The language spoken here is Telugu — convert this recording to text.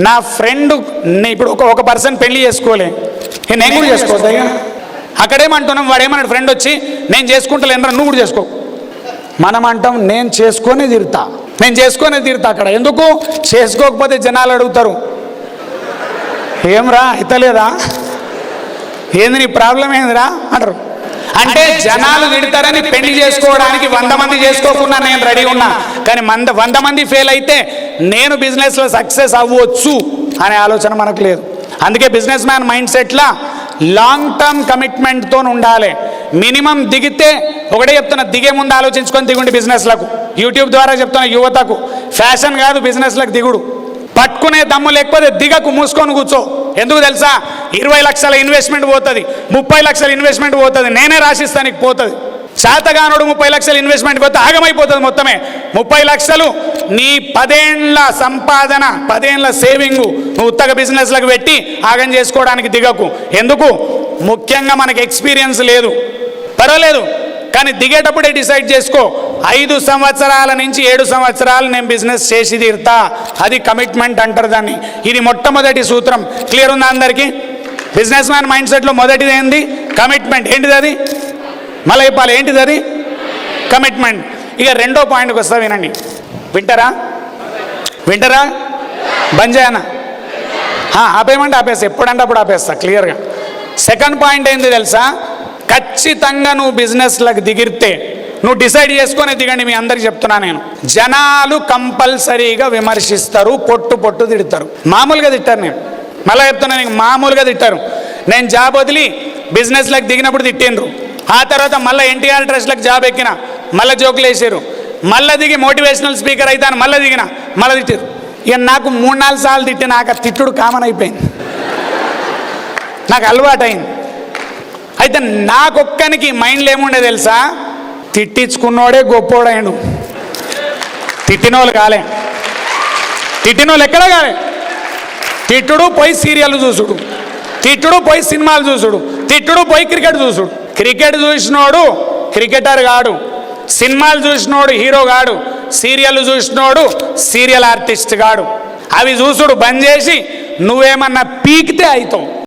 నా ఫ్రెండ్ ఇప్పుడు ఒక పర్సన్ పెళ్లి చేసుకోలే, నేను కూడా చేసుకోవద్దా? ఇక అక్కడేమంటున్నాం, వాడేమన్నాడు ఫ్రెండ్ వచ్చి నేను చేసుకుంటలేనరా నువ్వు కూడా చేసుకో. మనం అంటాం నేను చేసుకొని తీరుతా, నేను చేసుకొని తీరుతా. అక్కడ ఎందుకు చేసుకోకపోతే జనాలు అడుగుతారు, ఏమ్రా ఇతలేదా, ఏంది నీ ప్రాబ్లం ఏందిరా అంటారు. అంటే జనాలు తిడతారని పెళ్లి చేసుకోవడానికి 100 మంది చేసుకోకుండా నేను రెడీ ఉన్నా, కానీ 100 మంది ఫెయిల్ అయితే నేను బిజినెస్లో సక్సెస్ అవ్వచ్చు అనే ఆలోచన మనకు లేదు. అందుకే business man mind సెట్లా long term కమిట్మెంట్తో ఉండాలి. మినిమం దిగితే ఒకటే చెప్తున్నా, దిగే ముందు ఆలోచించుకొని దిగుండి. బిజినెస్లకు యూట్యూబ్ ద్వారా చెప్తున్నా, యువతకు ఫ్యాషన్ కాదు బిజినెస్లకు దిగుడు. పట్టుకునే దమ్ము లేకపోతే దిగకు, మూసుకొని కూర్చో. ఎందుకు తెలుసా, 20 లక్షల ఇన్వెస్ట్మెంట్ పోతుంది, 30 లక్షల ఇన్వెస్ట్మెంట్ పోతుంది, నేనే రాసిస్తానికి పోతుంది. శాతగానుడు 30 లక్షల ఇన్వెస్ట్మెంట్ పోతే ఆగమైపోతుంది మొత్తమే. 30 లక్షలు నీ 10 ఏళ్ల సంపాదన, 10 ఏళ్ల సేవింగు నువ్వు ఉత్తగ బిజినెస్లకు పెట్టి ఆగం చేసుకోవడానికి దిగకు. ఎందుకు? ముఖ్యంగా మనకి ఎక్స్పీరియన్స్ లేదు, పర్వాలేదు, కానీ దిగేటప్పుడే డిసైడ్ చేసుకో, 5 సంవత్సరాల నుంచి 7 సంవత్సరాలు నేను బిజినెస్ చేసి తీరుతా. అది కమిట్మెంట్ అంటారు దాన్ని. ఇది మొట్టమొదటి సూత్రం. క్లియర్ ఉందా అందరికీ? బిజినెస్ మ్యాన్ మైండ్ సెట్లో మొదటిది ఏంది? కమిట్మెంట్. ఏంటిది అది? మళ్ళీ చెప్పాలి, ఏంటిది అది? కమిట్మెంట్. ఇక రెండో పాయింట్కి వస్తా, వినండి. వింటారా? బంద్ చేయనా? ఆపేయమంటే ఆపేస్తా, ఎప్పుడంటే అప్పుడు ఆపేస్తా క్లియర్గా. సెకండ్ పాయింట్ ఏంది తెలుసా? ఖచ్చితంగా నువ్వు బిజినెస్లకు దిగితే నువ్వు డిసైడ్ చేసుకొని దిగండి. మీ అందరికి చెప్తున్నా నేను, జనాలు కంపల్సరీగా విమర్శిస్తారు, పొట్టు తిడతారు. మామూలుగా తిట్టారు. నేను మళ్ళీ చెప్తున్నా, నీకు మామూలుగా తిట్టారు. నేను జాబ్ వదిలి బిజినెస్లకు దిగినప్పుడు తిట్టిండ్రు. ఆ తర్వాత మళ్ళీ ఎన్టీఆర్ ట్రస్ట్లకు జాబ్ ఎక్కిన, మళ్ళీ జోకులు వేసారు. మళ్ళీ దిగి మోటివేషనల్ స్పీకర్ అవుతాను, మళ్ళీ దిగిన, మళ్ళీ తిట్టారు. ఇక నాకు 3-4 సార్లు తిట్టి నాకు ఆ తిట్టుడు కామన్ అయిపోయింది, నాకు అలవాటు అయింది. అయితే నాకొక్కనికి మైండ్లో ఏముండే తెలుసా? తిట్టించుకున్నోడే గొప్పోడైండు, తిట్టినోళ్ళు కాలే. తిట్టినోళ్ళు ఎక్కడ కాలే. తిట్టుడు పోయి సీరియల్ చూసుడు, తిట్టుడు పోయి సినిమాలు చూసుడు, తిట్టుడు పోయి క్రికెట్ చూసుడు. క్రికెట్ చూసినోడు క్రికెటర్ గాడు, సినిమాలు చూసినోడు హీరో గాడు, సీరియల్ చూసినోడు సీరియల్ ఆర్టిస్ట్ గాడు. అవి చూసుడు బంద్ చేసి నువ్వేమన్నా పీకితే అవుతావు.